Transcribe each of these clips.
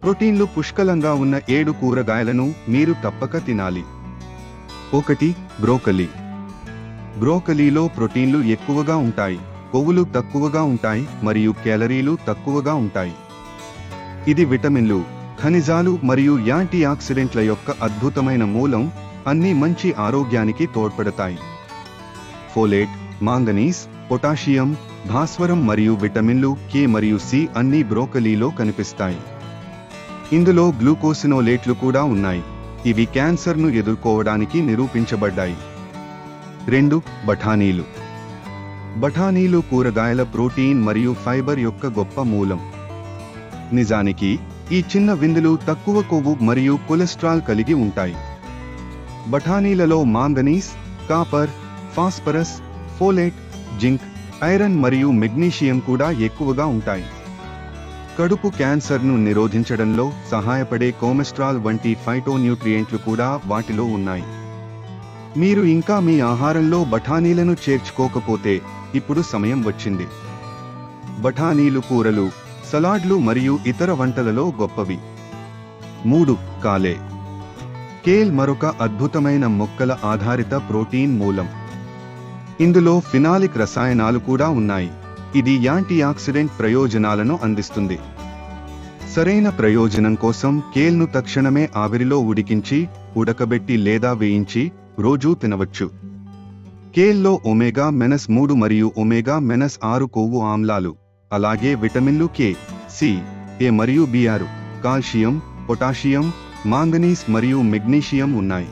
ప్రోటీన్లు పుష్కలంగా ఉన్న 7 కూరగాయలను మీరు తప్పక తినాలి. 1. బ్రోకలీ. బ్రోకలీలో ప్రోటీన్లు ఎక్కువగా ఉంటాయి, కొవ్వులు తక్కువగా ఉంటాయి మరియు కేలరీలు తక్కువగా ఉంటాయి. ఇది విటమిన్లు, ఖనిజాలు మరియు యాంటీ ఆక్సిడెంట్ల యొక్క అద్భుతమైన మూలం, అన్ని మంచి ఆరోగ్యానికి తోడ్పడతాయి. ఫోలేట్, మాంగనీస్, పొటాషియం, భాస్వరం మరియు విటమిన్లు కే మరియు సి అన్నీ బ్రోకలీలో కనిపిస్తాయి. ఇందులో గ్లూకోసినోలేట్లు కూడా ఉన్నాయి, ఇవి క్యాన్సర్ను ఎదుర్కోవడానికి నిరూపించబడ్డాయి. 2. బఠానీలు. బఠానీలు కూరగాయల ప్రోటీన్ మరియు ఫైబర్ యొక్క గొప్ప మూలం. నిజానికి ఈ చిన్న విందులు తక్కువ కొవ్వు మరియు కొలెస్ట్రాల్ కలిగి ఉంటాయి. బఠానీలలో manganese, copper, phosphorus, folate, zinc, iron మరియు మెగ్నీషియం కూడా ఎక్కువగా ఉంటాయి. కడుపు క్యాన్సర్ను నిరోధించడంలో సహాయపడే కొలెస్ట్రాల్ వంటి ఫైటోన్యూట్రియంట్లు కూడా వాటిలో ఉన్నాయి. మీరు ఇంకా మీ ఆహారంలో బఠానీలను చేర్చుకోకపోతే ఇప్పుడు సమయం వచ్చింది. బఠానీలు కూరలు, సలాడ్లు మరియు ఇతర వంటలలో గొప్పవి. 3. కాలే. కేల్ మరొక అద్భుతమైన మొక్కల ఆధారిత ప్రోటీన్ మూలం. ఇందులో ఫినాలిక్ రసాయనాలు కూడా ఉన్నాయి, ఇది యాంటీ ఆక్సిడెంట్ ప్రయోజనాలను అందిస్తుంది. సరైన ప్రయోజనం కోసం కేల్ను తక్షణమే ఆవిరిలో ఉడికించి, ఉడకబెట్టి లేదా వేయించి రోజూ తినవచ్చు. కేల్లో ఒమేగా-3 మరియు ఒమేగా-6 కొవ్వు ఆమ్లాలు, అలాగే విటమిన్లు కే, సి, ఏ మరియు బి6, కాల్షియం, పొటాషియం, మాంగనీస్ మరియు మెగ్నీషియం ఉన్నాయి.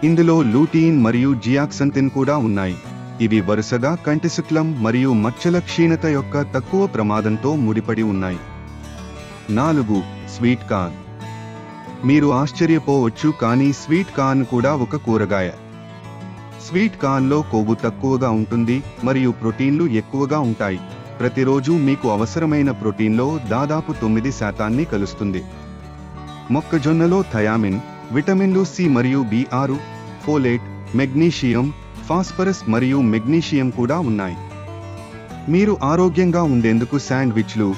ఇందులో లూటీన్ మరియు జియాక్సంతిన్ కూడా ఉన్నాయి, ఇవి వరుసగా కంటిశుక్లం మరియు మచ్చల క్షీణత యొక్క తక్కువ ప్రమాదంతో ముడిపడి ఉన్నాయి. 4. Sweet corn. మీరు ఆశ్చర్యపోవచ్చు, కానీ స్వీట్ కార్న్ కూడా ఒక కూరగాయ. స్వీట్ కార్న్లో కొవ్వు తక్కువగా ఉంటుంది మరియు ప్రోటీన్లు ఎక్కువగా ఉంటాయి. ప్రతిరోజు మీకు అవసరమైన ప్రోటీన్లో దాదాపు 9% కలుస్తుంది. మొక్కజొన్నలో థయామిన్, విటమిన్లు సి మరియు బి6, ఫోలేట్, మెగ్నీషియం, ఫాస్ఫరస్ మరియు మెగ్నీషియం కూడా ఉన్నాయి. మీరు ఆరోగ్యంగా ఉండేందుకు శాండ్విచ్లు,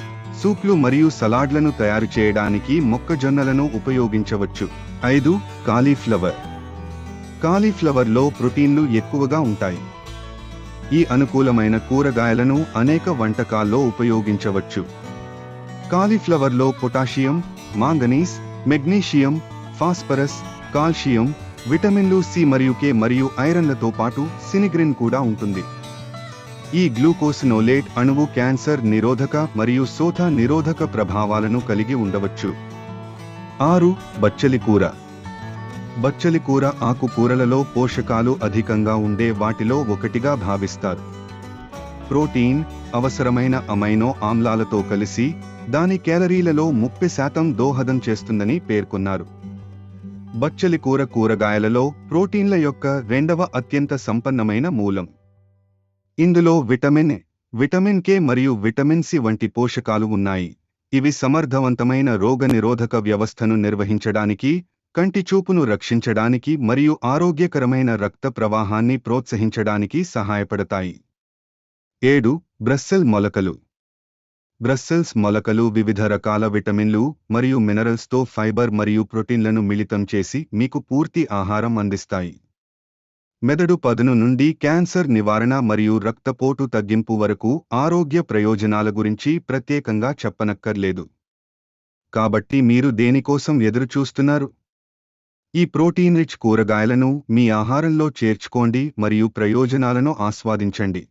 సూప్లు మరియు సలాడ్లను తయారు చేయడానికి మొక్కజొన్నలను ఉపయోగించవచ్చు. 5. కాలీఫ్లవర్. కాలీఫ్లవర్లో ప్రోటీన్లు ఎక్కువగా ఉంటాయి. ఈ అనుకూలమైన కూరగాయలను అనేక వంటకాల్లో ఉపయోగించవచ్చు. కాలీఫ్లవర్లో potassium, manganese, magnesium, phosphorus, calcium, విటమిన్లు సి మరియు కే మరియు ఐరన్లతో పాటు సినిగ్రిన్ కూడా ఉంటుంది. ఈ గ్లూకోసినోలేట్ అణువు క్యాన్సర్ నిరోధక మరియు శోథ నిరోధక ప్రభావాలను కలిగి ఉండవచ్చు. 6. బచ్చలి కూర. బచ్చలి కూర ఆకుకూరలలో పోషకాలు అధికంగా ఉండే వాటిలో ఒకటిగా భావిస్తారు. ప్రోటీన్, అవసరమైన అమైనో ఆమ్లాలతో కలిసి దాని కేలరీలలో 30% దోహదం చేస్తుందని పేర్కొన్నారు. బచ్చలి కూర కూరగాయలలో ప్రోటీన్ల యొక్క 2వ అత్యంత సంపన్నమైన మూలం. ఇందులో విటమిన్ ఏ, విటమిన్ కే మరియు విటమిన్ సి వంటి పోషకాలు ఉన్నాయి, ఇవి సమర్థవంతమైన రోగనిరోధక వ్యవస్థను నిర్వహించడానికి, కంటి చూపును రక్షించడానికి మరియు ఆరోగ్యకరమైన రక్త ప్రవాహాన్ని ప్రోత్సహించడానికి సహాయపడతాయి. 7. బ్రస్సెల్ మొలకలు. బ్రస్సెల్స్ మొలకలు వివిధ రకాల విటమిన్లు మరియు మినరల్స్తో ఫైబర్ మరియు ప్రోటీన్లను మిళితం చేసి మీకు పూర్తి ఆహారం అందిస్తాయి. మెదడు పదును నుండి క్యాన్సర్ నివారణ మరియు రక్తపోటు తగ్గింపు వరకు ఆరోగ్య ప్రయోజనాల గురించి ప్రత్యేకంగా చెప్పనక్కర్లేదు. కాబట్టి మీరు దేనికోసం ఎదురుచూస్తున్నారు? ఈ ప్రోటీన్ రిచ్ కూరగాయలను మీ ఆహారంలో చేర్చుకోండి మరియు ప్రయోజనాలను ఆస్వాదించండి.